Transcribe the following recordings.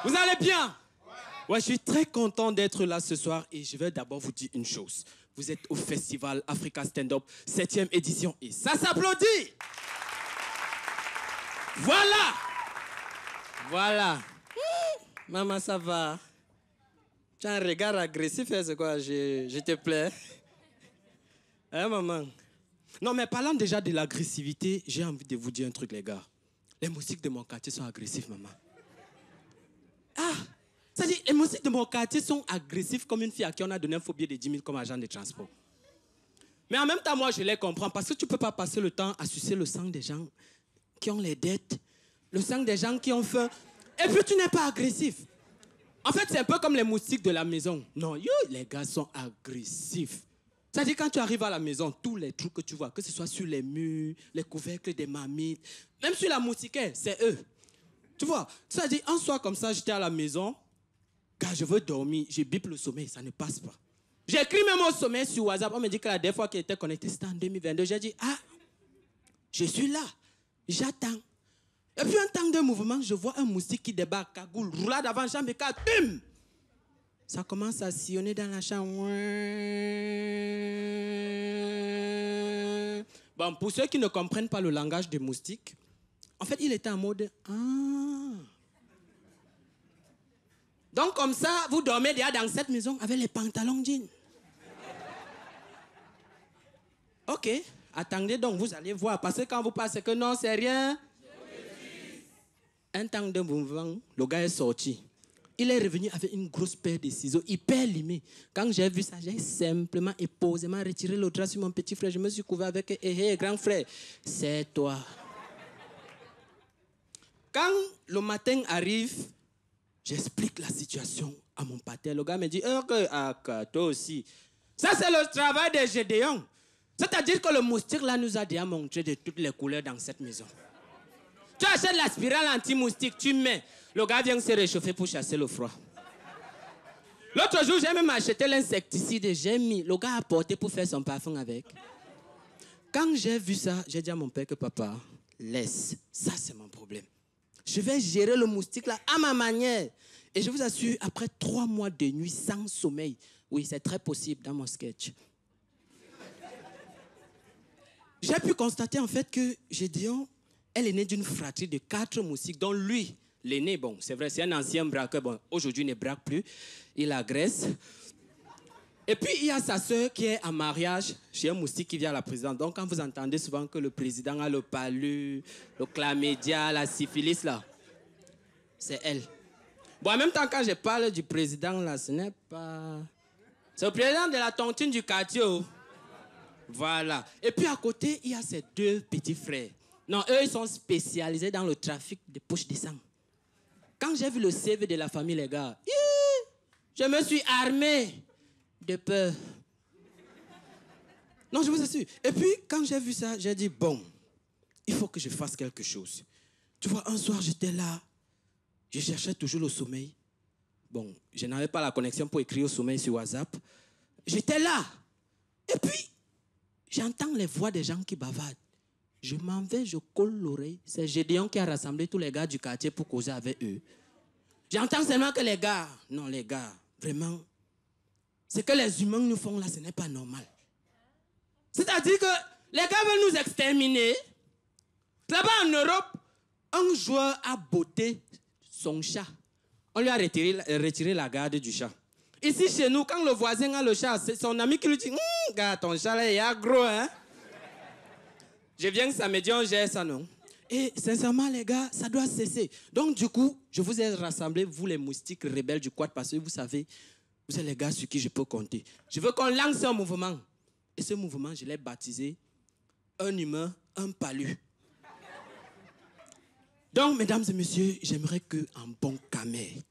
Vous allez bien? Ouais, je suis très content d'être là ce soir et je vais d'abord vous dire une chose. Vous êtes au festival Africa Stand Up, 7e édition et ça s'applaudit. Voilà. Voilà. Maman, ça va? Tu as un regard agressif, c'est quoi? Je te plais? Hein, maman? Non, mais parlant déjà de l'agressivité, j'ai envie de vous dire un truc, les gars. Les moustiques de mon quartier sont agressifs, maman. Ah! C'est-à-dire, les moustiques de mon quartier sont agressifs comme une fille à qui on a donné un faux billet de 10 000 comme agent de transport. Mais en même temps, moi, je les comprends parce que tu ne peux pas passer le temps à sucer le sang des gens qui ont les dettes, le sang des gens qui ont faim, et puis tu n'es pas agressif. En fait, c'est un peu comme les moustiques de la maison. Non, les gars sont agressifs. C'est-à-dire, quand tu arrives à la maison, tous les trucs que tu vois, que ce soit sur les murs, les couvercles des marmites, même sur la moustiquaire, c'est eux. Tu vois, c'est-à-dire, un soir comme ça, j'étais à la maison, quand je veux dormir, je bip le sommeil, ça ne passe pas. J'écris même mon sommeil sur WhatsApp. On me dit que la dernière fois qu'il était connecté, c'était en 2022. J'ai dit, je suis là, j'attends. Et puis, un temps de mouvement, je vois un moustique qui débarque, cagoule, roulade avant chambre et bim! Ça commence à sillonner dans la chambre. Bon, pour ceux qui ne comprennent pas le langage des moustiques, en fait, il était en mode, Donc, comme ça, vous dormez déjà dans cette maison avec les pantalons jeans. Ok, attendez donc, vous allez voir. Parce que quand vous passez que non, c'est rien. Un temps de mouvement, le gars est sorti. Il est revenu avec une grosse paire de ciseaux, hyper limés. Quand j'ai vu ça, j'ai simplement et posément retiré le drap sur mon petit frère. Je me suis couvert avec grand frère, c'est toi. Quand le matin arrive, j'explique la situation à mon pater. Le gars me dit, toi aussi. Ça, c'est le travail des Gédéons. C'est-à-dire que le moustique, là, nous a déjà montré de toutes les couleurs dans cette maison. Tu achètes la spirale anti-moustique, tu mets. Le gars vient se réchauffer pour chasser le froid. L'autre jour, j'ai même acheté l'insecticide. J'ai mis. Le gars a porté pour faire son parfum avec. Quand j'ai vu ça, j'ai dit à mon père que papa, laisse. Ça, c'est mon problème. Je vais gérer le moustique là à ma manière. Et je vous assure, après 3 mois de nuit sans sommeil, oui, c'est très possible dans mon sketch. J'ai pu constater en fait que Gédéon, elle est née d'une fratrie de 4 moustiques, dont lui, l'aîné, bon, c'est vrai, c'est un ancien braqueur. Bon, aujourd'hui, il ne braque plus. Il agresse. Et puis, il y a sa sœur qui est en mariage chez un moustique qui vient à la présidence. Donc, quand vous entendez souvent que le président a le palu, le chlamydia, la syphilis, là, c'est elle. Bon, en même temps, quand je parle du président, là, ce n'est pas... C'est le président de la tontine du quartier. Voilà. Et puis, à côté, il y a ses 2 petits frères. Non, eux, ils sont spécialisés dans le trafic de poches de sang. Quand j'ai vu le CV de la famille, les gars, je me suis armé de peur. Non, je vous assure. Et puis, quand j'ai vu ça, j'ai dit, bon, il faut que je fasse quelque chose. Tu vois, un soir, j'étais là, je cherchais toujours le sommeil. Bon, je n'avais pas la connexion pour écrire au sommeil sur WhatsApp. J'étais là. Et puis, j'entends les voix des gens qui bavardent. Je m'en vais, je colle l'oreille. C'est Gédéon qui a rassemblé tous les gars du quartier pour causer avec eux. J'entends seulement que les gars, non les gars, vraiment, ce que les humains nous font là, ce n'est pas normal. C'est-à-dire que les gars veulent nous exterminer. Là-bas en Europe, un joueur a botté son chat. On lui a retiré la garde du chat. Ici chez nous, quand le voisin a le chat, c'est son ami qui lui dit, gars, ton chat là, il est gros, hein. Je viens samedi, on gère ça, non? Et sincèrement, les gars, ça doit cesser. Donc, du coup, je vous ai rassemblé, vous les moustiques rebelles du quad, parce que vous savez, vous êtes les gars sur qui je peux compter. Je veux qu'on lance un mouvement. Et ce mouvement, je l'ai baptisé un humain, un palu. Donc, mesdames et messieurs, j'aimerais qu'en bon camé,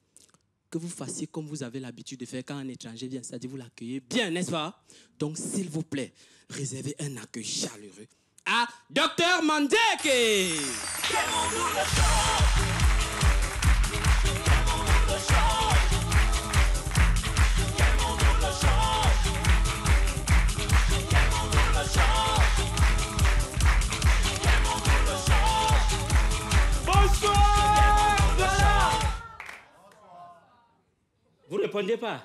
que vous fassiez comme vous avez l'habitude de faire quand un étranger vient, c'est-à-dire vous l'accueillez bien, n'est-ce pas? Donc, s'il vous plaît, réservez un accueil chaleureux à Dr Mandeke. Vous ne répondez pas?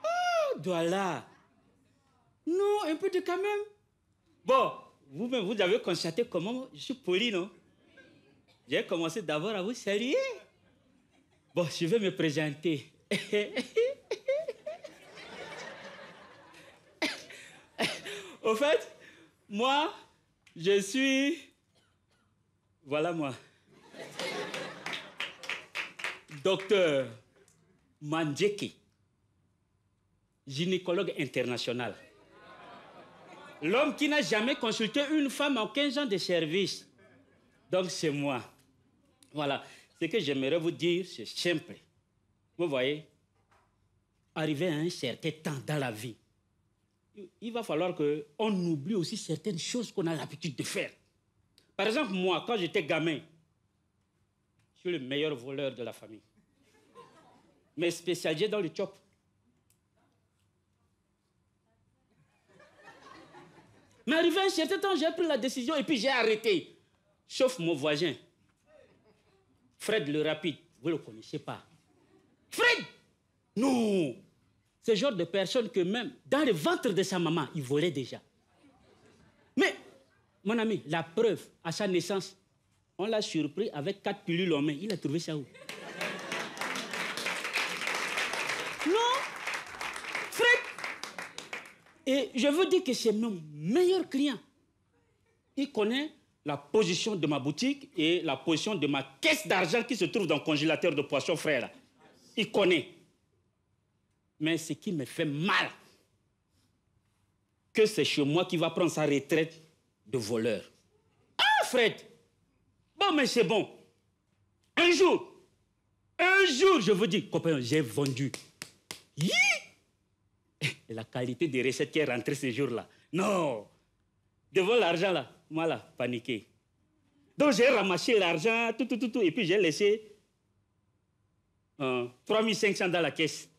Oh, Douala. Non, un peu de quand même. Bon, vous-même, vous avez constaté comment je suis poli, non? J'ai commencé d'abord à vous saluer. Bon, je vais me présenter. Au fait, moi, je suis... Voilà moi. Docteur Mandjeki, gynécologue international. L'homme qui n'a jamais consulté une femme en 15 ans de service. Donc c'est moi. Voilà. Ce que j'aimerais vous dire, c'est simple. Vous voyez, arrivé à un certain temps dans la vie, il va falloir qu'on oublie aussi certaines choses qu'on a l'habitude de faire. Par exemple, moi, quand j'étais gamin, je suis le meilleur voleur de la famille. Mais spécialisé dans le chop. Mais arrivé à un certain temps, j'ai pris la décision et puis j'ai arrêté. Sauf mon voisin, Fred le Rapide. Vous ne le connaissez pas. Fred! Non! C'est le genre de personne que même dans le ventre de sa maman, il volait déjà. Mais, mon ami, la preuve, à sa naissance, on l'a surpris avec 4 pilules en main. Il a trouvé ça où? Non! Fred! Et je veux dire que c'est mon meilleur client. Il connaît la position de ma boutique et la position de ma caisse d'argent qui se trouve dans le congélateur de poissons frais, là. Il connaît. Mais ce qui me fait mal, que c'est chez moi qui va prendre sa retraite de voleur. Ah, Fred! Bon, mais c'est bon. Un jour, je vous dis, copain, j'ai vendu. Et la qualité des recettes qui est rentrée ce jour-là. Non! Devant l'argent, là, moi, là, paniqué. Donc, j'ai ramassé l'argent, tout, et puis j'ai laissé 3500 dans la caisse.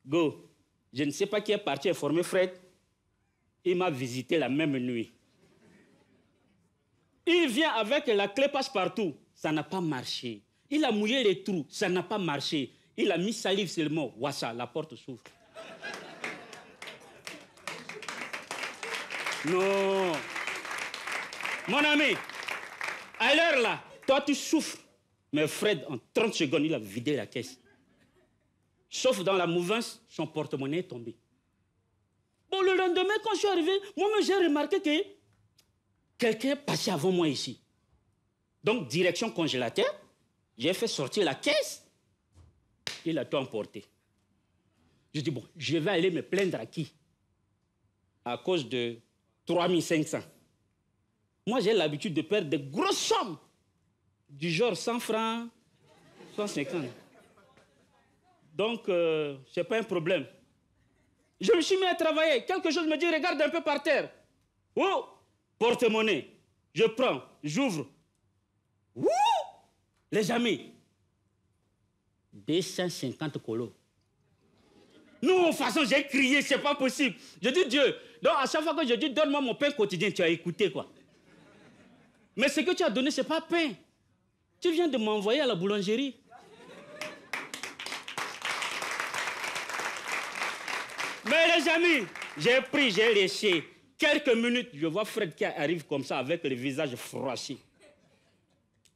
Go. Je ne sais pas qui est parti informer Fred. Il m'a visité la même nuit. Il vient avec la clé passe-partout. Ça n'a pas marché. Il a mouillé les trous. Ça n'a pas marché. Il a mis salive seulement. Wassa, la porte s'ouvre. Non. Mon ami, à l'heure là, toi tu souffres. Mais Fred, en 30 secondes, il a vidé la caisse. Sauf dans la mouvance, son porte-monnaie est tombé. Bon, le lendemain, quand je suis arrivé, moi-même, j'ai remarqué que quelqu'un passait avant moi ici. Donc, direction congélateur, j'ai fait sortir la caisse. Il a tout emporté. Je dis, bon, je vais aller me plaindre à qui? À cause de 3500. Moi, j'ai l'habitude de perdre des grosses sommes. Du genre 100 francs, 150. Donc, c'est pas un problème. Je me suis mis à travailler. Quelque chose me dit, regarde un peu par terre. Oh, porte-monnaie. Je prends, j'ouvre. Ouh, les amis. 250 colos. Non, de toute façon, j'ai crié, c'est pas possible. Je dis Dieu. Donc, à chaque fois que je dis, donne-moi mon pain quotidien, tu as écouté, quoi. Mais ce que tu as donné, c'est pas pain. Tu viens de m'envoyer à la boulangerie. Mais les amis, j'ai pris, j'ai laissé. Quelques minutes, je vois Fred qui arrive comme ça avec le visage froissé.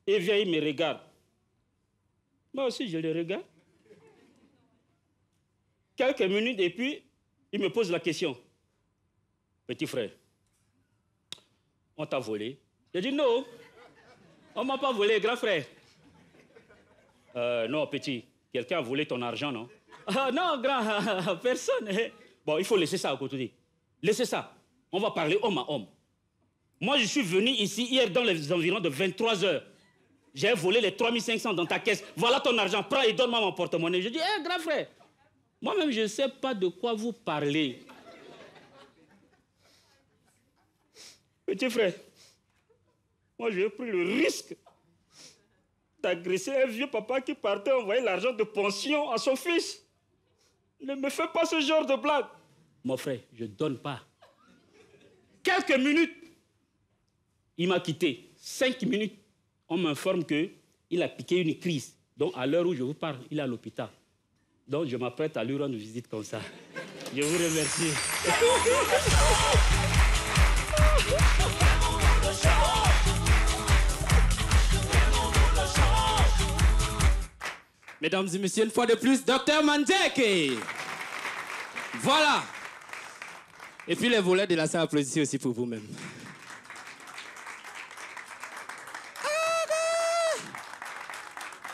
Il vient, il me regarde. Moi aussi, je le regarde. Quelques minutes et puis, il me pose la question. Petit frère, on t'a volé? Je dis non, on ne m'a pas volé, grand frère. Non, petit, quelqu'un a volé ton argent, non? Ah, non, grand, personne. Bon, il faut laisser ça à côté. Laissez ça. On va parler homme à homme. Moi, je suis venu ici hier dans les environs de 23 heures. J'ai volé les 3500 dans ta caisse. Voilà ton argent. Prends et donne-moi mon porte-monnaie. Je dis, hé, grand frère, moi-même, je ne sais pas de quoi vous parlez. Petit frère, moi, j'ai pris le risque d'agresser un vieux papa qui partait envoyer l'argent de pension à son fils. Ne me fais pas ce genre de blague. Mon frère, je ne donne pas. Quelques minutes, il m'a quitté. 5 minutes, on m'informe qu'il a piqué une crise. Donc, à l'heure où je vous parle, il est à l'hôpital. Donc je m'apprête à lui rendre visite comme ça. Je vous remercie. Mesdames et messieurs, une fois de plus, Dr Mandjeke. Voilà. Et puis les volets de la salle, applaudissez aussi pour vous-même.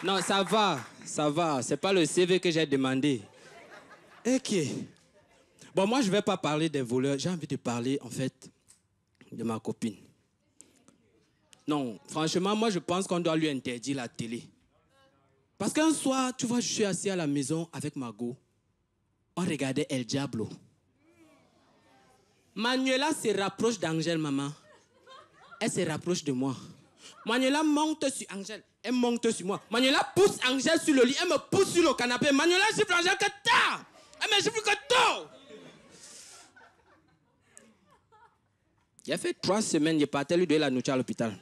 Non, ça va, ça va. C'est pas le CV que j'ai demandé. Ok. Bon, moi, je ne vais pas parler des voleurs. J'ai envie de parler, en fait, de ma copine. Non, franchement, moi, je pense qu'on doit lui interdire la télé. Parce qu'un soir, tu vois, je suis assis à la maison avec Margot. On regardait El Diablo. Manuela se rapproche d'Angèle, maman. Elle se rapproche de moi. Manuela monte sur Angèle. Elle monte sur moi. Manuela pousse Angèle sur le lit. Elle me pousse sur le canapé. Manuela gifle Angèle que tard. Elle me gifle que tôt. Il a fait 3 semaines, je partais lui donner la nourriture à l'hôpital.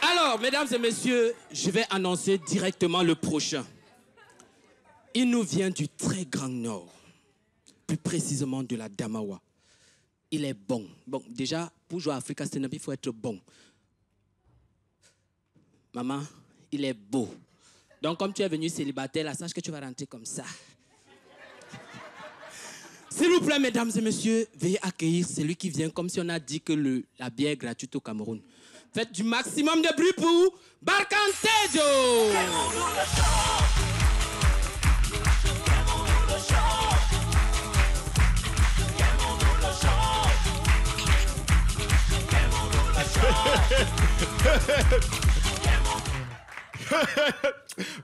Alors, mesdames et messieurs, je vais annoncer directement le prochain. Il nous vient du très grand nord, plus précisément de la Damawa. Il est bon. Bon, déjà, pour jouer à Africa Stand Up, il faut être bon. Maman, il est beau. Donc, comme tu es venu célibataire, là, sache que tu vas rentrer comme ça. S'il vous plaît, mesdames et messieurs, veuillez accueillir celui qui vient comme si on a dit que la bière est gratuite au Cameroun. Faites du maximum de bruit pour Barcantejo.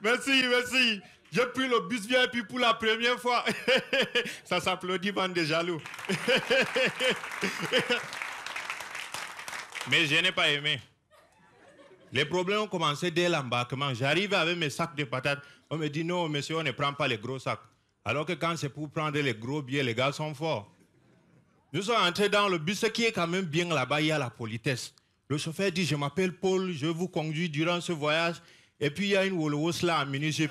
Merci, merci. J'ai pris le bus VIP pour la première fois. Ça s'applaudit, bande de jaloux. Mais je n'ai pas aimé. Les problèmes ont commencé dès l'embarquement. J'arrive avec mes sacs de patates. On me dit non, monsieur, on ne prend pas les gros sacs. Alors que quand c'est pour prendre les gros billets, les gars sont forts. Nous sommes entrés dans le bus, ce qui est quand même bien là-bas, il y a la politesse. Le chauffeur dit, je m'appelle Paul, je vous conduis durant ce voyage. Et puis il y a une Wolowos là en mini-jeep.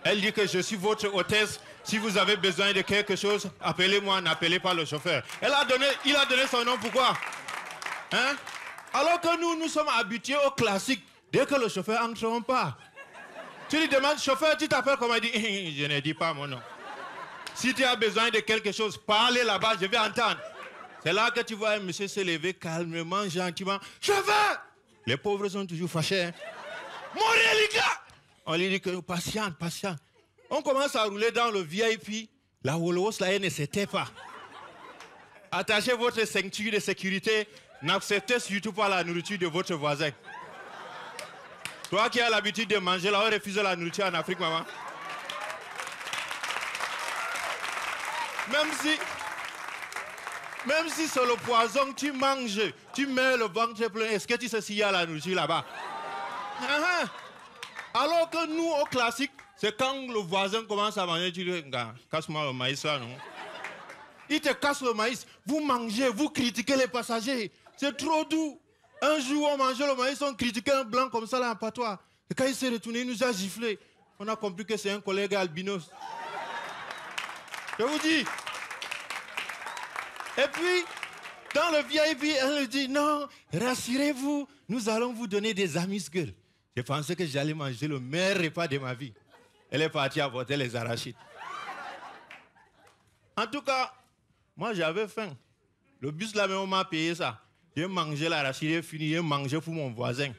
Elle dit que je suis votre hôtesse. Si vous avez besoin de quelque chose, appelez-moi, n'appelez pas le chauffeur. Il a donné son nom, pourquoi? Hein? Alors que nous sommes habitués au classique. Dès que le chauffeur entre, on part. Tu lui demandes, chauffeur, tu t'appelles comment? Il dit, je ne dis pas mon nom. Si tu as besoin de quelque chose, parlez là-bas, je vais entendre. C'est là que tu vois un monsieur se lever calmement, gentiment. Chauffeur! Les pauvres sont toujours fâchés. Hein? Mourez les gars! On lui dit que patiente. On commence à rouler dans le VIP. La Wolowos, là, elle ne s'était pas. Attachez votre ceinture de sécurité. N'acceptez surtout pas la nourriture de votre voisin. Toi qui as l'habitude de manger, là, on refuse la nourriture en Afrique, maman. Même si c'est le poison, tu manges, tu mets le ventre plein, est-ce que tu sais s'il y a la nourriture là-bas? Alors que nous, au classique, c'est quand le voisin commence à manger, tu dis, casse-moi le maïs là, non? Il te casse le maïs, vous mangez, vous critiquez les passagers. C'est trop doux. Un jour, on mangeait le maïs, on critiquait un blanc comme ça là en patois. Et quand il s'est retourné, il nous a giflé. On a compris que c'est un collègue albinos. Je vous dis. Et puis, dans le VIP, elle dit, non, rassurez-vous, nous allons vous donner des amuse-gueules. Je pensais que j'allais manger le meilleur repas de ma vie. Elle est partie apporter les arachides. En tout cas, moi j'avais faim. Le bus là-même, on m'a payé ça. J'ai mangé l'arachide, j'ai fini, j'ai mangé pour mon voisin.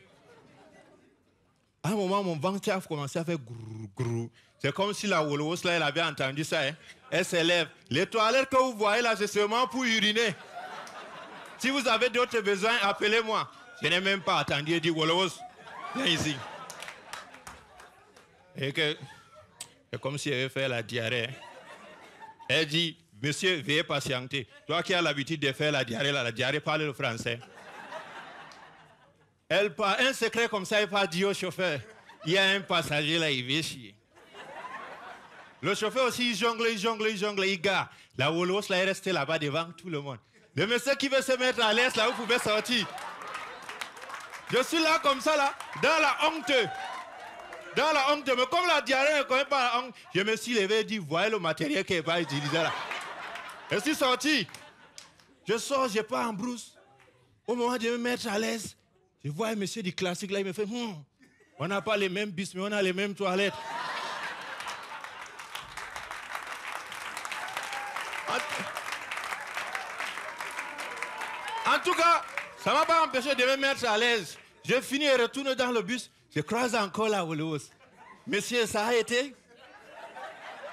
À un moment, mon ventre a commencé à faire grrr, grrr. C'est comme si la Wolowos là, elle avait entendu ça. Hein. Elle s'élève. Les toilettes que vous voyez là, c'est seulement pour uriner. Si vous avez d'autres besoins, appelez-moi. Je n'ai même pas attendu, elle dit Wolowos, viens ici. Et que, c'est comme si elle avait fait la diarrhée. Elle dit, monsieur, veuillez patienter. Toi qui as l'habitude de faire la diarrhée parle le français. Elle parle un secret comme ça, elle pas dit au chauffeur. Il y a un passager là, il veut chier. Le chauffeur aussi, il jongle, il gare. La Wolowos là, est restée là-bas devant tout le monde. Le monsieur qui veut se mettre à l'aise, là, vous pouvez sortir. Je suis là comme ça, là, dans la honte. Dans la honte. Mais comme la diarrhée ne connaît pas la honte, je me suis levé et dit, voyez le matériel qui n'est pas utilisé là. Je suis sorti. Je sors, je pars en brousse. Au moment de me mettre à l'aise, je vois un monsieur du classique là, il me fait, on n'a pas les mêmes bus, mais on a les mêmes toilettes. En tout cas, ça ne m'a pas empêché de me mettre à l'aise. Je finis et retourne dans le bus. Je croise encore la Wollos. Monsieur, ça a été?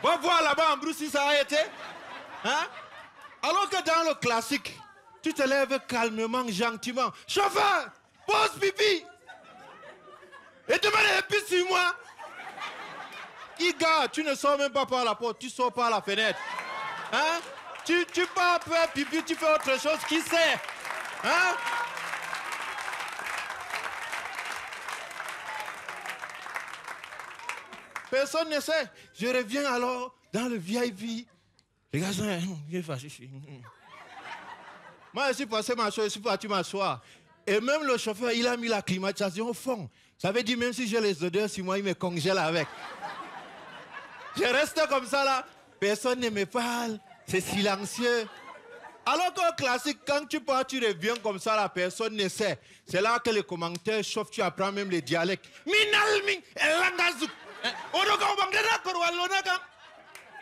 Va voir là-bas en brousse si ça a été. Hein? Alors que dans le classique, tu te lèves calmement, gentiment. Chauffeur, pose pipi. Et demande un peu sur moi. Iga, tu ne sors même pas par la porte, tu sors par la fenêtre. Hein? Tu pars faire pipi, tu fais autre chose, qui sait? Hein? Personne ne sait. Je reviens alors dans le VIP. Les gars sont fâché. Moi, je suis passé m'asseoir, je suis parti m'asseoir. Et même le chauffeur, il a mis la climatisation au fond. Ça veut dire même si j'ai les odeurs sur moi, il me congèle avec. Je reste comme ça là. Personne ne me parle. C'est silencieux. Alors qu'au classique, quand tu pars, tu reviens comme ça, la personne ne sait. C'est là que les commentaires chauffent, tu apprends même les dialectes.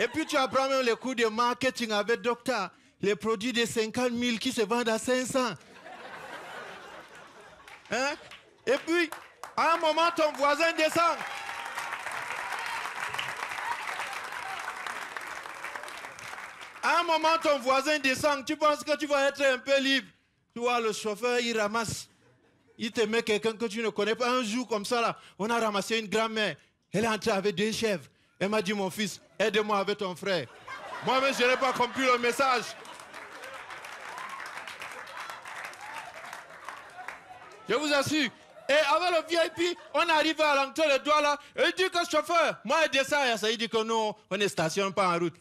Et puis tu apprends même les cours de marketing avec Docteur. Les produits de 50 000 qui se vendent à 500. Hein? Et puis, à un moment, ton voisin descend. À un moment, ton voisin descend. Tu penses que tu vas être un peu libre. Tu vois, le chauffeur, il ramasse. Il te met quelqu'un que tu ne connais pas. Un jour, comme ça, là, on a ramassé une grand-mère. Elle est entrée avec 2 chèvres. Elle m'a dit, mon fils, aide-moi avec ton frère. Moi-même, je n'ai pas compris le message. Je vous assure. Et avec le VIP, on arrive à l'entrée, le doigt là, et il dit que chauffeur, moi je descends, il dit que non, on ne stationne pas en route.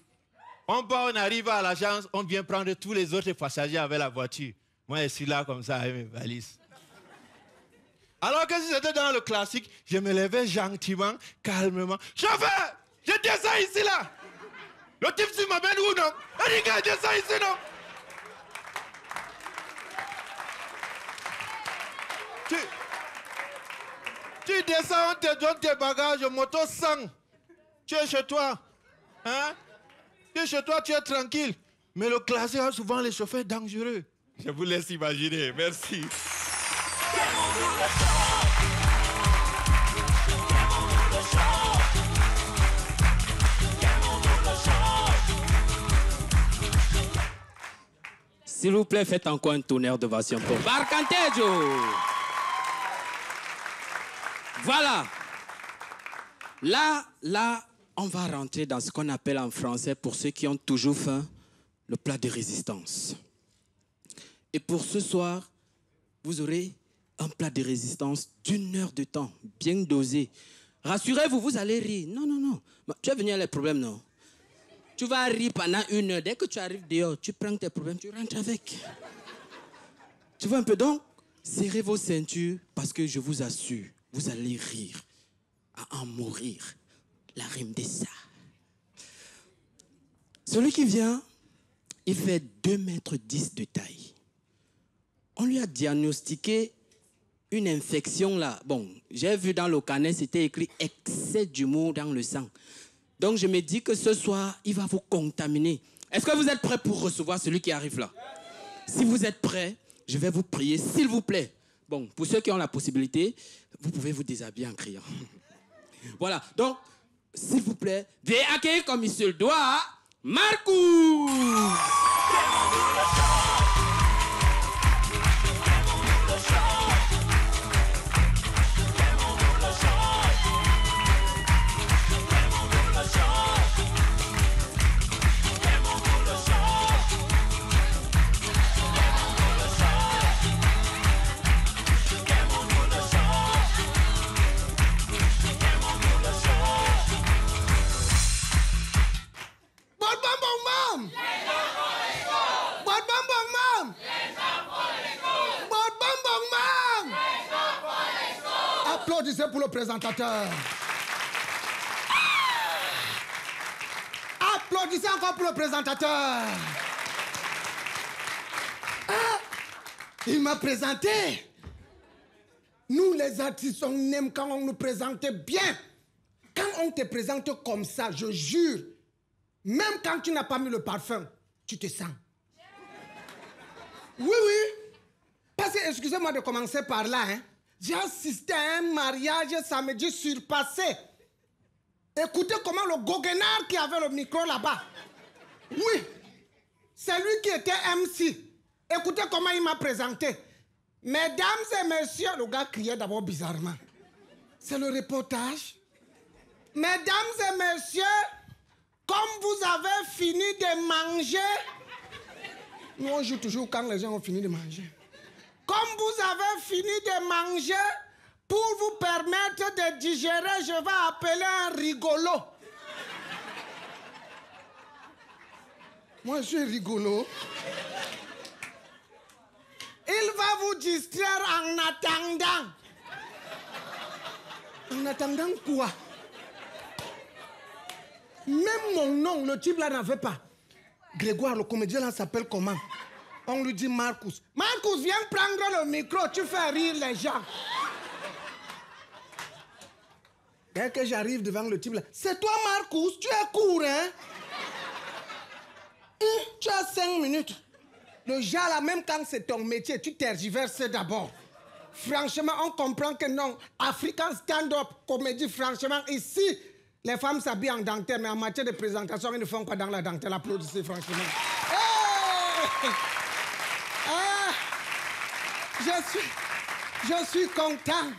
On part, on arrive à l'agence, on vient prendre tous les autres passagers avec la voiture. Moi je suis là comme ça avec mes valises. Alors que si j'étais dans le classique, je me levais gentiment, calmement. Chauffeur, je descends ici là. Le type s'il m'amène où non? Il dit que je descends ici non. Tu descends, on te donne tes bagages, moto 100. Tu es chez toi. Hein? Tu es chez toi, tu es tranquille. Mais le classique a souvent les chauffeurs dangereux. Je vous laisse imaginer. Merci. S'il vous plaît, faites encore un tonnerre d'ovation pour Barcantejo. Voilà. Là, on va rentrer dans ce qu'on appelle en français, pour ceux qui ont toujours faim, le plat de résistance. Et pour ce soir, vous aurez un plat de résistance d'1 heure de temps, bien dosé. Rassurez-vous, vous allez rire. Non, non, non. Tu es venu à les problèmes, non? Tu vas rire pendant 1 heure. Dès que tu arrives dehors, tu prends tes problèmes, tu rentres avec. Tu vois un peu? Donc, serrez vos ceintures parce que je vous assure, vous allez rire, à en mourir. La rime de ça. Celui qui vient, il fait 2,10 mètres de taille. On lui a diagnostiqué une infection là. Bon, j'ai vu dans le carnet, c'était écrit excès d'humour dans le sang. Donc je me dis que ce soir, il va vous contaminer. Est-ce que vous êtes prêts pour recevoir celui qui arrive là? Si vous êtes prêts, je vais vous prier, s'il vous plaît. Bon, pour ceux qui ont la possibilité, vous pouvez vous déshabiller en criant. Voilà, donc, s'il vous plaît, veuillez accueillir comme il se le doit, Marcus! Applaudissez pour le présentateur. Applaudissez encore pour le présentateur. Il m'a présenté. Nous, les artistes, on aime quand on nous présente bien. Quand on te présente comme ça, je jure, même quand tu n'as pas mis le parfum, tu te sens. Oui, oui. Parce que, excusez-moi de commencer par là, hein. J'ai assisté à un mariage samedi surpassé. Écoutez comment le goguenard qui avait le micro là-bas. Oui, c'est lui qui était MC. Écoutez comment il m'a présenté. Mesdames et messieurs, le gars criait d'abord bizarrement. C'est le reportage. Mesdames et messieurs, comme vous avez fini de manger... Nous, on joue toujours quand les gens ont fini de manger. Comme vous avez fini de manger, pour vous permettre de digérer, je vais appeler un rigolo. Moi, je suis rigolo. Il va vous distraire en attendant. En attendant quoi? Même mon nom, le type là n'avait pas. Grégoire, le comédien là s'appelle comment? On lui dit Marcus. Marcus, viens prendre le micro, tu fais rire les gens. Dès que j'arrive devant le type là, c'est toi Marcus, tu es court, hein? Tu as 5 minutes. Le genre là, même quand c'est ton métier, tu tergiverses d'abord. Franchement, on comprend que non. African stand-up comédie, franchement, ici, les femmes s'habillent en dentelle, mais en matière de présentation, ils ne font pas dans la dentelle. Applaudissez, franchement. Hey! Ah! Je suis content.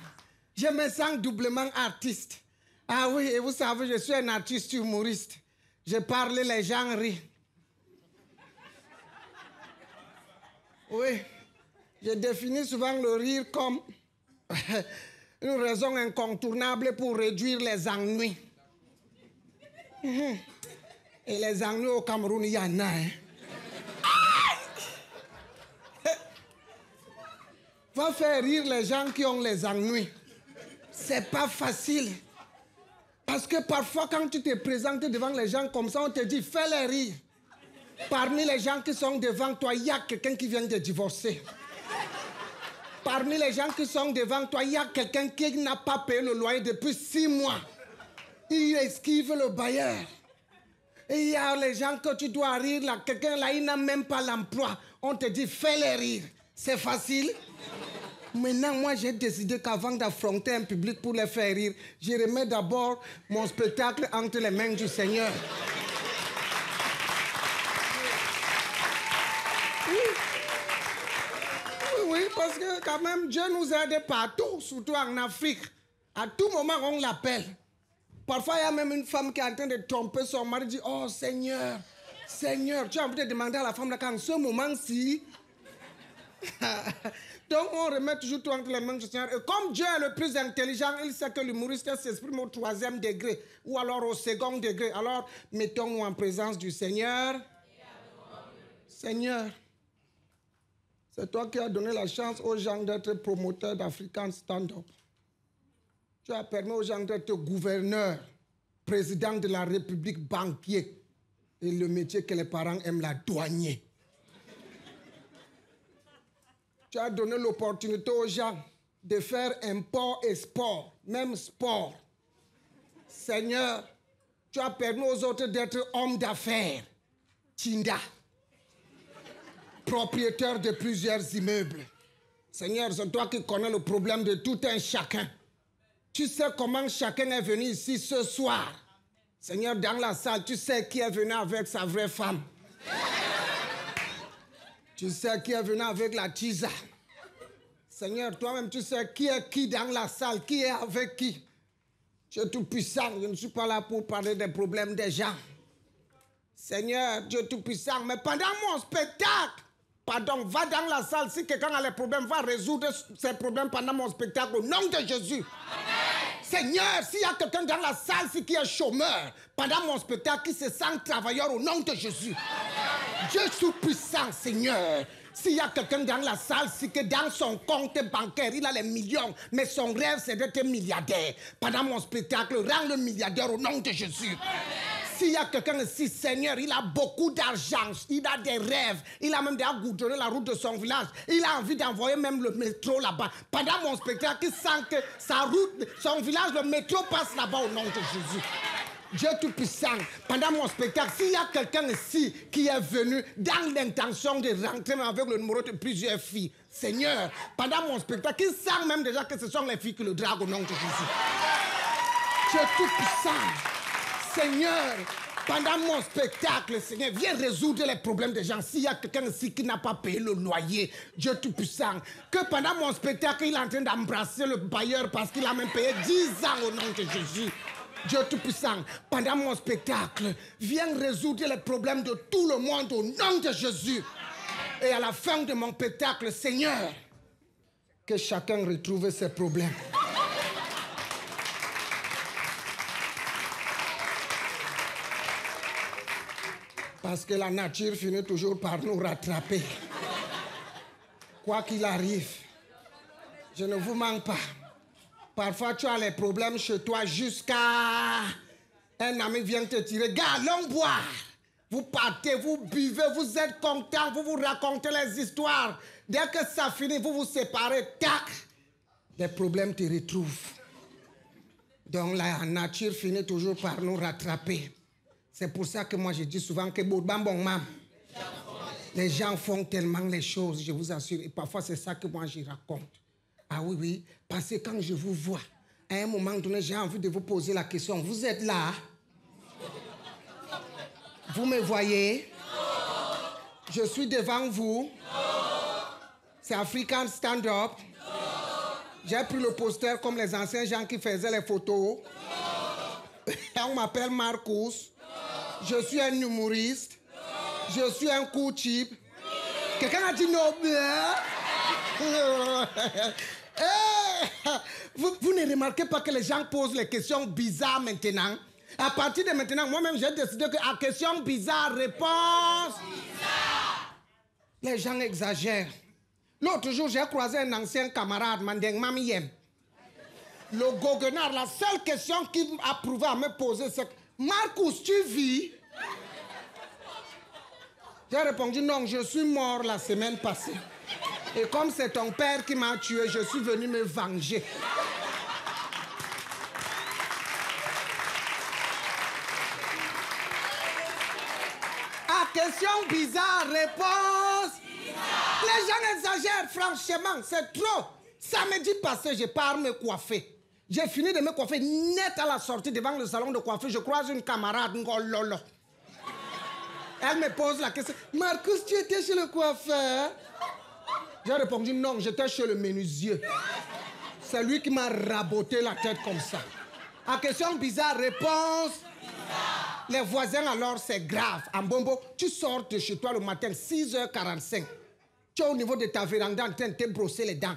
Je me sens doublement artiste. Ah oui, et vous savez, je suis un artiste humoriste. Je parle, les gens rient. Oui, je définis souvent le rire comme une raison incontournable pour réduire les ennuis. Et les ennuis au Cameroun, il y en a. Hein? Va faire rire les gens qui ont les ennuis. C'est pas facile. Parce que parfois, quand tu te présentes devant les gens comme ça, on te dit, fais-les rire. Parmi les gens qui sont devant toi, il y a quelqu'un qui vient de divorcer. Parmi les gens qui sont devant toi, il y a quelqu'un qui n'a pas payé le loyer depuis 6 mois. Il esquive le bailleur. Et il y a les gens que tu dois rire là. Quelqu'un là, il n'a même pas l'emploi. On te dit, fais-les rire. C'est facile. Maintenant, moi, j'ai décidé qu'avant d'affronter un public pour les faire rire, je remets d'abord mon spectacle entre les mains du Seigneur. Oui, parce que quand même, Dieu nous aide partout, surtout en Afrique. À tout moment, on l'appelle. Parfois, il y a même une femme qui est en train de tromper son mari, dit, oh Seigneur, Seigneur, tu as envie de demander à la femme là qu'en ce moment-ci... Donc, on remet toujours tout entre les mains du Seigneur. Et comme Dieu est le plus intelligent, il sait que l'humoriste s'exprime au 3e degré ou alors au 2e degré. Alors, mettons-nous en présence du Seigneur. Seigneur, c'est toi qui as donné la chance aux gens d'être promoteurs d'African Stand-Up. Tu as permis aux gens d'être gouverneurs, président de la République, banquier. Et le métier que les parents aiment, la douanier. Tu as donné l'opportunité aux gens de faire import et sport, même sport. Seigneur, tu as permis aux autres d'être hommes d'affaires. Tinda. Propriétaire de plusieurs immeubles. Seigneur, c'est toi qui connais le problème de tout un chacun. Tu sais comment chacun est venu ici ce soir. Seigneur, dans la salle, tu sais qui est venu avec sa vraie femme. Tu sais qui est venu avec la tisa. Seigneur, toi-même, tu sais qui est qui dans la salle, qui est avec qui. Tu es tout puissant, je ne suis pas là pour parler des problèmes des gens. Seigneur, Dieu tout puissant, mais pendant mon spectacle, pardon, va dans la salle, si quelqu'un a des problèmes, va résoudre ses problèmes pendant mon spectacle au nom de Jésus. Amen. Seigneur, s'il y a quelqu'un dans la salle qui est chômeur, pendant mon spectacle, qui se sent travailleur au nom de Jésus. Dieu tout-puissant, Seigneur. S'il y a quelqu'un dans la salle, c'est que dans son compte bancaire, il a les millions, mais son rêve, c'est d'être milliardaire. Pendant mon spectacle, rends le milliardaire au nom de Jésus. S'il y a quelqu'un ici, Seigneur, il a beaucoup d'argent, il a des rêves, il a même déjà goudronné la route de son village, il a envie d'envoyer même le métro là-bas. Pendant mon spectacle, il sent que sa route, son village, le métro passe là-bas au nom de Jésus. Dieu tout-puissant, pendant mon spectacle, s'il y a quelqu'un ici qui est venu dans l'intention de rentrer avec le numéro de plusieurs filles, Seigneur, pendant mon spectacle, il sent même déjà que ce sont les filles qui le draguent au nom de Jésus. Dieu tout-puissant, Seigneur, pendant mon spectacle, Seigneur, viens résoudre les problèmes des gens. S'il y a quelqu'un ici qui n'a pas payé le loyer, Dieu tout-puissant, que pendant mon spectacle, il est en train d'embrasser le bailleur parce qu'il a même payé 10 ans au nom de Jésus. Dieu tout-puissant, pendant mon spectacle, viens résoudre les problèmes de tout le monde au nom de Jésus. Et à la fin de mon spectacle, Seigneur, que chacun retrouve ses problèmes. Parce que la nature finit toujours par nous rattraper. Quoi qu'il arrive, je ne vous manque pas. Parfois, tu as les problèmes chez toi jusqu'à un ami vient te tirer. Gars, allons boire. Vous partez, vous buvez, vous êtes content, vous vous racontez les histoires. Dès que ça finit, vous vous séparez. Tac, les problèmes te retrouvent. Donc la nature finit toujours par nous rattraper. C'est pour ça que moi je dis souvent que les gens font tellement les choses, je vous assure. Et parfois c'est ça que moi je raconte. Ah oui, oui, parce que quand je vous vois, à un moment donné, j'ai envie de vous poser la question. Vous êtes là? Vous me voyez? Je suis devant vous? C'est African Stand-Up? J'ai pris le poster comme les anciens gens qui faisaient les photos. On m'appelle Marcus. Je suis un humoriste. Je suis un coup cheap. Quelqu'un a dit non? Vous ne remarquez pas que les gens posent les questions bizarres maintenant? À partir de maintenant, moi-même, j'ai décidé qu'à question bizarre, réponse bizarre. Les gens exagèrent. L'autre jour, j'ai croisé un ancien camarade, Mandeng Mamiyem. Le goguenard, la seule question qu'il a prouvé à me poser, c'est Marcus, tu vis? J'ai répondu non, je suis mort la semaine passée. Et comme c'est ton père qui m'a tué, je suis venu me venger. À question bizarre, réponse bizarre. Les gens exagèrent, franchement, c'est trop. Samedi passé, je pars me coiffer. J'ai fini de me coiffer net à la sortie devant le salon de coiffure. Je croise une camarade, Ngololo. Elle me pose la question. Marcus, tu étais chez le coiffeur? J'ai répondu non, j'étais chez le menuisier. C'est lui qui m'a raboté la tête comme ça. À question bizarre, réponse bizarre. Les voisins alors, c'est grave. En bombo, tu sors de chez toi le matin, 6h45. Tu es au niveau de ta véranda en train de te brosser les dents.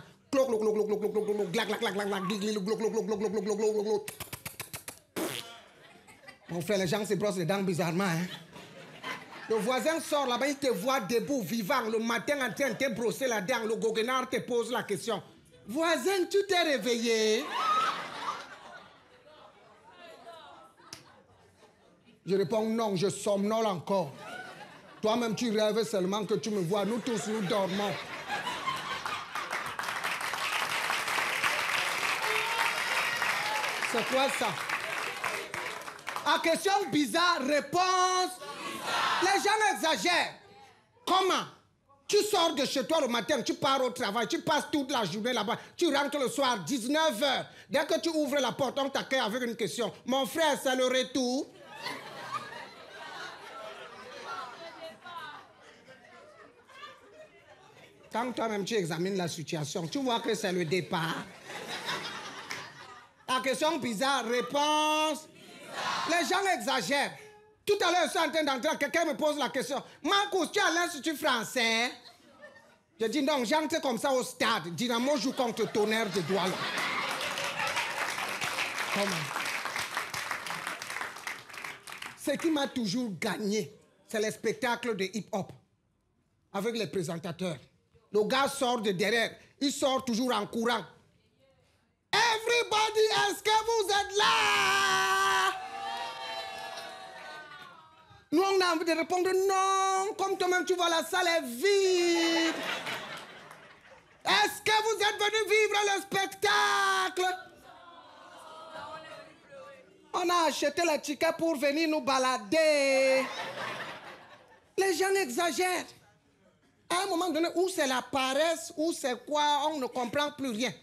Mon frère, les gens se brossent les dents bizarrement, hein? Le voisin sort là-bas, il te voit debout, vivant, le matin en train de te brosser la dent. Le goguenard te pose la question. Voisin, tu t'es réveillé? Je réponds non, je somnole encore. Toi-même, tu rêves seulement que tu me vois. Nous tous, nous dormons. C'est quoi ça? À question bizarre, réponse bizarre. Les gens exagèrent. Comment? Tu sors de chez toi le matin, tu pars au travail, tu passes toute la journée là-bas, tu rentres le soir, 19h. Dès que tu ouvres la porte, on t'accueille avec une question. Mon frère, c'est le retour? Quand toi-même tu examines la situation, tu vois que c'est le départ. La question bizarre, réponse bizarre. Les gens exagèrent. Tout à l'heure, je suis en train d'entrer, quelqu'un me pose la question. Marcus, tu as l'Institut français? Je dis non, j'entre comme ça au stade. Dynamo joue contre Tonnerre de Douala. Comment? Ce qui m'a toujours gagné, c'est les spectacles de hip-hop avec les présentateurs. Le gars sort de derrière, il sort toujours en courant. Everybody, est-ce que vous êtes là? Nous, on a envie de répondre non, comme toi-même tu vois, la salle est vide. Est-ce que vous êtes venus vivre le spectacle? On a acheté les tickets pour venir nous balader. Les gens exagèrent. À un moment donné, où c'est la paresse, où c'est quoi, on ne comprend plus rien.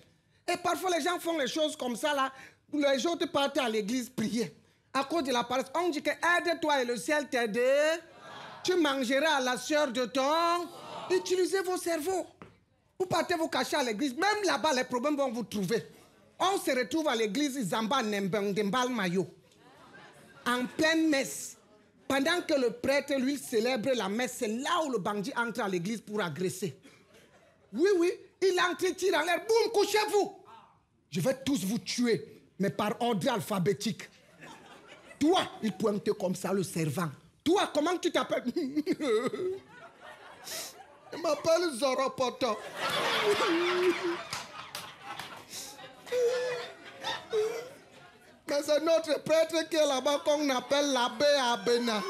Et parfois, les gens font les choses comme ça, là. Les autres partent à l'église prier. À cause de la paresse, on dit que aide-toi et le ciel t'aide. Tu mangeras à la sueur de ton. Utilisez vos cerveaux. Vous partez vous cacher à l'église. Même là-bas, les problèmes vont vous trouver. On se retrouve à l'église Zamba Nembal Mayo. En pleine messe. Pendant que le prêtre, lui, célèbre la messe, c'est là où le bandit entre à l'église pour agresser. Oui, oui, il entre, tire en l'air, boum, couchez-vous. Je vais tous vous tuer, mais par ordre alphabétique. Toi, il pointe comme ça le servant. Toi, comment tu t'appelles? Je m'appelle Zoropoto. Mais c'est notre prêtre qui est là-bas qu'on appelle l'abbé Abena.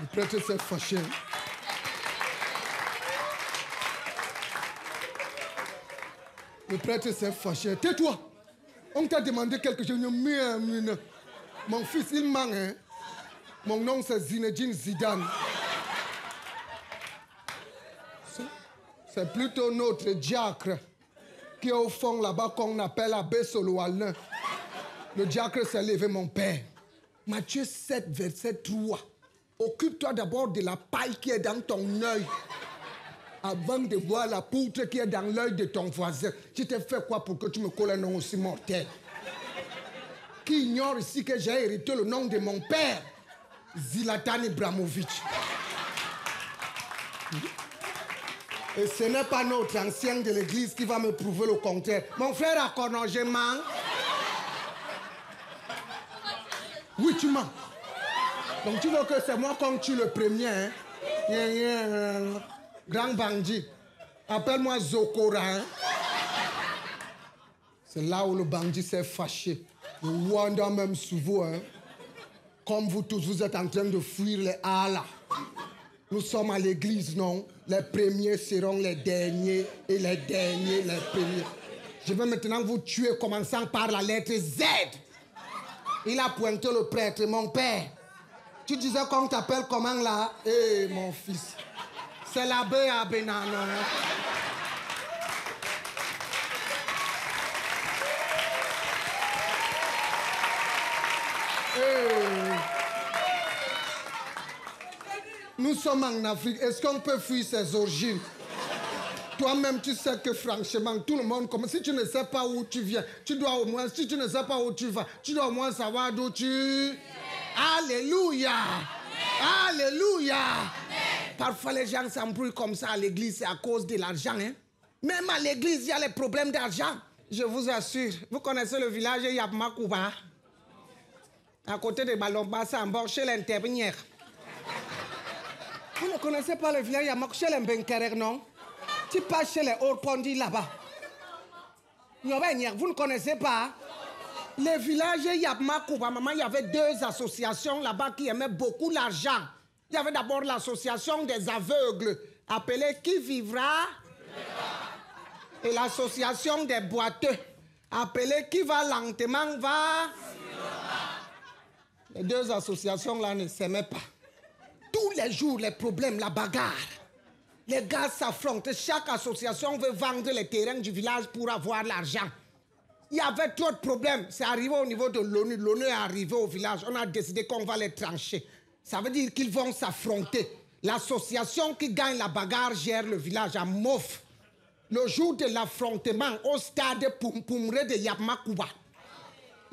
Le prêtre s'est fâché. Le prêtre s'est fâché. Tais-toi. On t'a demandé quelque chose. Mon fils, il ment. Hein? Mon nom, c'est Zinedine Zidane. C'est plutôt notre diacre qui est au fond là-bas qu'on appelle Abbé Soloalin. Le diacre s'est levé, mon père. Matthieu 7, verset 3. Occupe-toi d'abord de la paille qui est dans ton œil avant de voir la poutre qui est dans l'œil de ton voisin. Je t'ai fait quoi pour que tu me colles un nom aussi mortel? Qui ignore ici que j'ai hérité le nom de mon père, Zlatan Ibrahimovic. Et ce n'est pas notre ancien de l'église qui va me prouver le contraire. Mon frère a connu, je mens. Oui, tu mens. Donc tu veux que c'est moi qu'on tue le premier, hein? Grand bandit. Appelle-moi Zokora, hein? C'est là où le bandit s'est fâché. Le Rwanda même sous vous, hein? Comme vous tous, vous êtes en train de fuir les Allah. Nous sommes à l'église, non? Les premiers seront les derniers et les derniers les premiers. Je vais maintenant vous tuer commençant par la lettre Z. Il a pointé le prêtre, mon père. Tu disais qu'on t'appelle comment là? Eh, mon fils. C'est l'abbé Abenano. Nous sommes en Afrique. Est-ce qu'on peut fuir ses origines? Toi-même, tu sais que franchement, tout le monde, comme si tu ne sais pas où tu viens, tu dois au moins, si tu ne sais pas où tu vas, tu dois au moins savoir d'où tu... Alléluia! Alléluia! Parfois, les gens s'embrouillent comme ça à l'église, c'est à cause de l'argent. Hein? Même à l'église, il y a les problèmes d'argent. Je vous assure, vous connaissez le village Yapmakouba? À côté de Balombassa, en bord chez l'intervenir. Vous ne connaissez pas le village Yamak chez les Benkerer, non? Tu passes chez les Orpondi là-bas. Vous ne connaissez pas? Le village Yapmakouba, maman, il y avait deux associations là-bas qui aimaient beaucoup l'argent. Il y avait d'abord l'association des aveugles, appelée Qui vivra? Et l'association des boiteux, appelée Qui va lentement va? Les deux associations-là ne s'aimaient pas. Tous les jours, les problèmes, la bagarre. Les gars s'affrontent. Chaque association veut vendre les terrains du village pour avoir l'argent. Il y avait trop de problèmes. C'est arrivé au niveau de l'ONU. L'ONU est arrivé au village. On a décidé qu'on va les trancher. Ça veut dire qu'ils vont s'affronter. L'association qui gagne la bagarre gère le village à Mof. Le jour de l'affrontement au stade Pumpumre de Yapmakouba.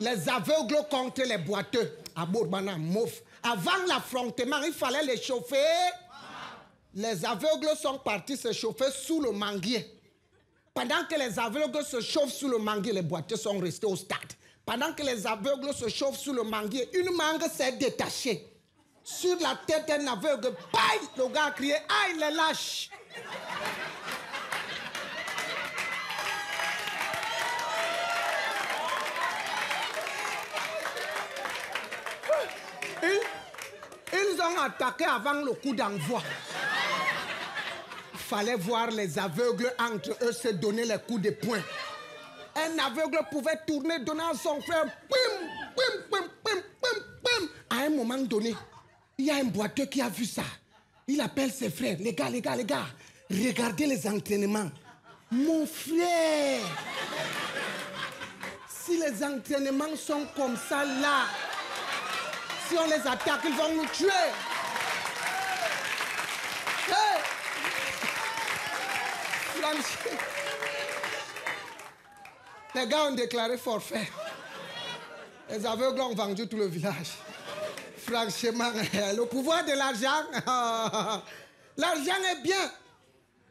Les aveugles contre les boiteux. À Bourbana, Mof. Avant l'affrontement, il fallait les chauffer. Les aveugles sont partis se chauffer sous le manguier. Pendant que les aveugles se chauffent sous le manguier, les boiteux sont restés au stade. Pendant que les aveugles se chauffent sous le manguier, une mangue s'est détachée. Sur la tête d'un aveugle, paille, le gars a crié, ah, il est lâche. Ils ont attaqué avant le coup d'envoi. Il fallait voir les aveugles entre eux se donner les coups de poing. Un aveugle pouvait tourner, donner à son frère, pim, pim, pim, pim, pim, pim. À un moment donné, il y a un boiteux qui a vu ça. Il appelle ses frères, les gars, regardez les entraînements. Mon frère, si les entraînements sont comme ça là, si on les attaque, ils vont nous tuer. Hey! Les gars ont déclaré forfait. Les aveugles ont vendu tout le village. Franchement, le pouvoir de l'argent, l'argent est bien.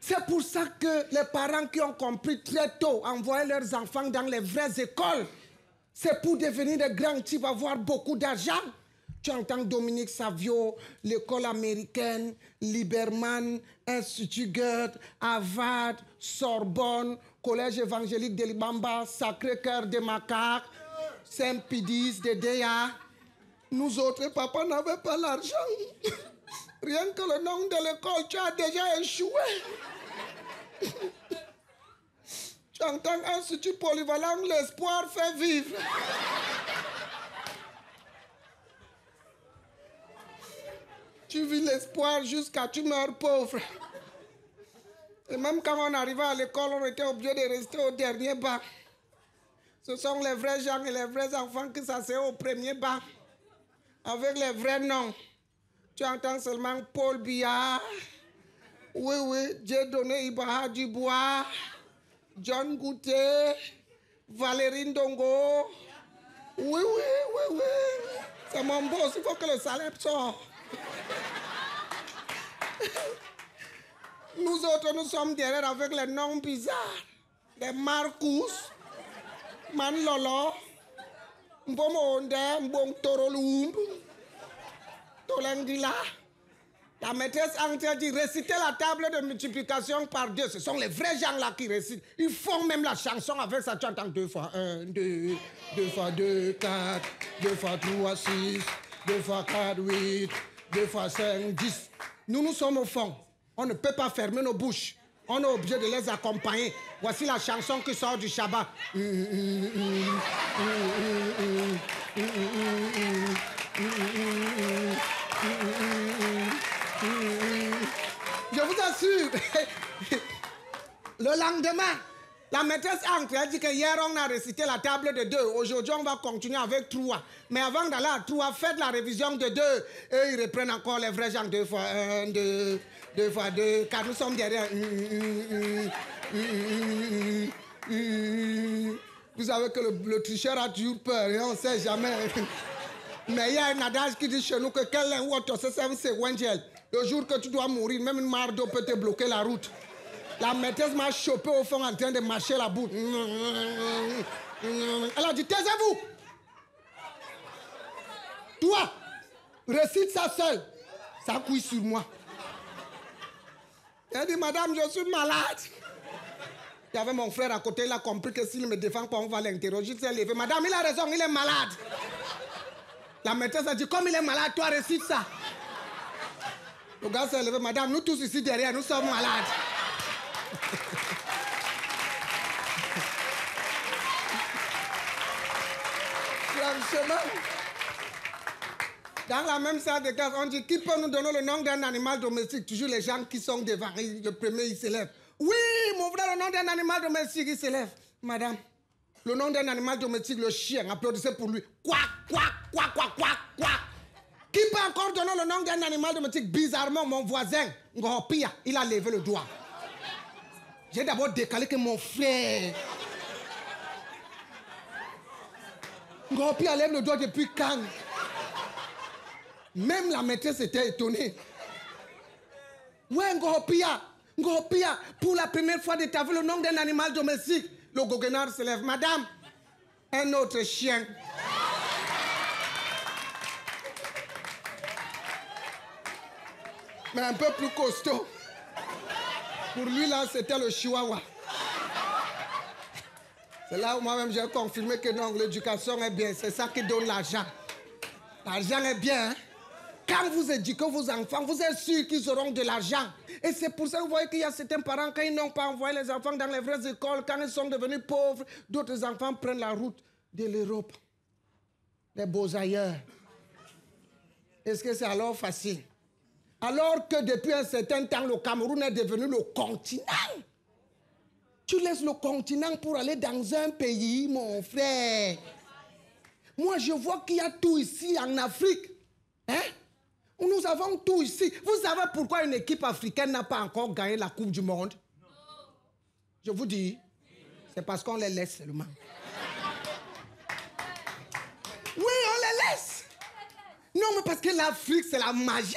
C'est pour ça que les parents qui ont compris très tôt envoyaient leurs enfants dans les vraies écoles. C'est pour devenir de grands types, avoir beaucoup d'argent. Tu entends Dominique Savio, l'école américaine, Liberman, Institut Goethe, Harvard, Sorbonne, Collège évangélique de Libamba, Sacré-Cœur de Macaque, Saint-Pédis de Déa. Nous autres, papa n'avait pas l'argent. Rien que le nom de l'école, tu as déjà échoué. Tu entends Institut polyvalent, l'espoir fait vivre. Tu vis l'espoir jusqu'à tu meurs pauvre. Et même quand on arrivait à l'école, on était obligé de rester au dernier banc. Ce sont les vrais gens et les vrais enfants qui s'asseyaient au premier banc. Avec les vrais noms. Tu entends seulement Paul Biya. Oui, Dieudonné Ibaha Dubois. John Gouté. Valérie Ndongo. Oui. C'est mon boss, il faut que le salaire sorte. Nous autres, nous sommes derrière avec les noms bizarres. Les Marcus, Manlolo, Mbomonde, Mbongtorolumb, Tolengila. La maîtresse entière dit réciter la table de multiplication par 2. Ce sont les vrais gens là qui récitent. Ils font même la chanson avec ça. Tu entends 2 fois 1, 2, 2 fois 2, 4, 2 fois 3, 6, 2 fois 4, 8, 2 fois 5, 10. Nous sommes au fond. On ne peut pas fermer nos bouches. On est obligé de les accompagner. Voici la chanson qui sort du Shabbat. Je vous assure, le lendemain, la maîtresse entre, elle dit que hier on a récité la table de 2. Aujourd'hui on va continuer avec 3. Mais avant d'aller à 3, faites la révision de 2. Et ils reprennent encore les vrais gens. 2 fois 1, 2, 2 fois 2, car nous sommes derrière. Vous savez que le tricheur a toujours peur et on ne sait jamais. Mais il y a un adage qui dit chez nous que quel est votre service c'est Wangel. Le jour que tu dois mourir, même une mare d'eau peut te bloquer la route. La maîtresse m'a chopé au fond en train de mâcher la boue. Elle a dit, taisez-vous. Toi, récite ça seul. Ça couille sur moi. Elle a dit, madame, je suis malade. Il y avait mon frère à côté, il a compris que s'il ne me défend pas, on va l'interroger. Il s'est levé. Madame, il a raison, il est malade. La maîtresse a dit, comme il est malade, toi, récite ça. Le gars s'est levé. Madame, nous tous ici derrière, nous sommes malades. Franchement, dans la même salle de classe, on dit qui peut nous donner le nom d'un animal domestique? Toujours les gens qui sont devant, le premier il s'élève. Oui, mon frère, le nom d'un animal domestique, il s'élève. Madame, le nom d'un animal domestique, le chien, applaudissez pour lui. Quoi, quoi, quoi, quoi, quoi, quoi. Qui peut encore donner le nom d'un animal domestique? Bizarrement, mon voisin, Ngopia, il a levé le doigt. J'ai d'abord décalé que mon frère. Ngopia lève le doigt depuis quand? Même la maîtresse était étonnée. Ouais, Ngopia, Ngopia, pour la première fois de ta vie, le nom d'un animal domestique. Le goguenard se lève. Madame, un autre chien. Mais un peu plus costaud. Pour lui, là, c'était le chihuahua. C'est là où moi-même j'ai confirmé que non, l'éducation est bien. C'est ça qui donne l'argent. L'argent est bien, hein? Quand vous éduquez vos enfants, vous êtes sûr qu'ils auront de l'argent. Et c'est pour ça que vous voyez qu'il y a certains parents, quand ils n'ont pas envoyé les enfants dans les vraies écoles, quand ils sont devenus pauvres, d'autres enfants prennent la route de l'Europe. Les beaux ailleurs. Est-ce que c'est alors facile? Alors que depuis un certain temps, le Cameroun est devenu le continent. Tu laisses le continent pour aller dans un pays, mon frère. Moi, je vois qu'il y a tout ici en Afrique. Hein? Nous avons tout ici. Vous savez pourquoi une équipe africaine n'a pas encore gagné la Coupe du Monde? Non. Je vous dis, c'est parce qu'on les laisse seulement. Oui, on les laisse. Non, mais parce que l'Afrique, c'est la magie.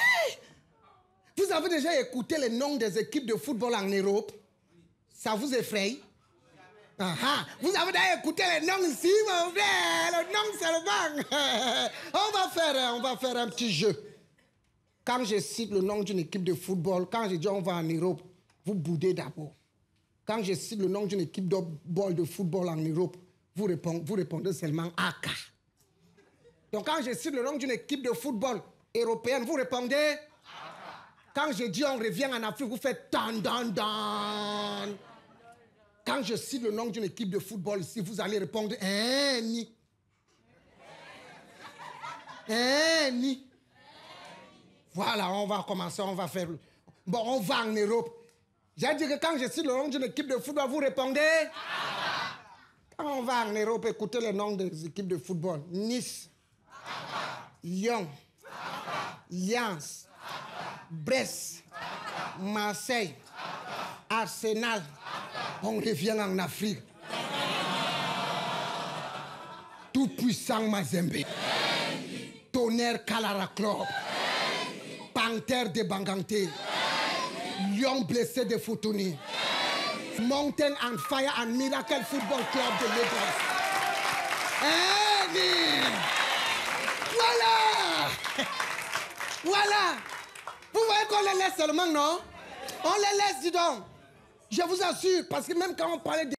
Vous avez déjà écouté les noms des équipes de football en Europe? Ça vous effraie? Vous avez déjà écouté les noms ici, mon frère? Le nom seulement. On va faire un petit jeu. Quand je cite le nom d'une équipe de football, quand je dis on va en Europe, vous boudez d'abord. Quand je cite le nom d'une équipe de football en Europe, vous répondez seulement AK. Donc quand je cite le nom d'une équipe de football européenne, vous répondez AK. Quand je dis on revient en Afrique, vous faites dan dan dan. Quand je cite le nom d'une équipe de football ici, vous allez répondre ni. Ni. Voilà, on va commencer, on va faire... Bon, on va en Europe. J'ai dit que quand je cite le nom d'une équipe de football, vous répondez? Quand on va en Europe, écoutez le nom des équipes de football. Nice, Lyon, Lens, Brest, Marseille, Arsenal. On revient en Afrique. Tout puissant Mazembe. Tonnerre Kalara Club. Panthère de Banganté. Lion blessé de Foutouni. Mountain on Fire and Miracle Football Club de Lagos. Voilà. Voilà. Vous voyez qu'on les laisse seulement, non? On les laisse, dis donc. Je vous assure, parce que même quand on parlait de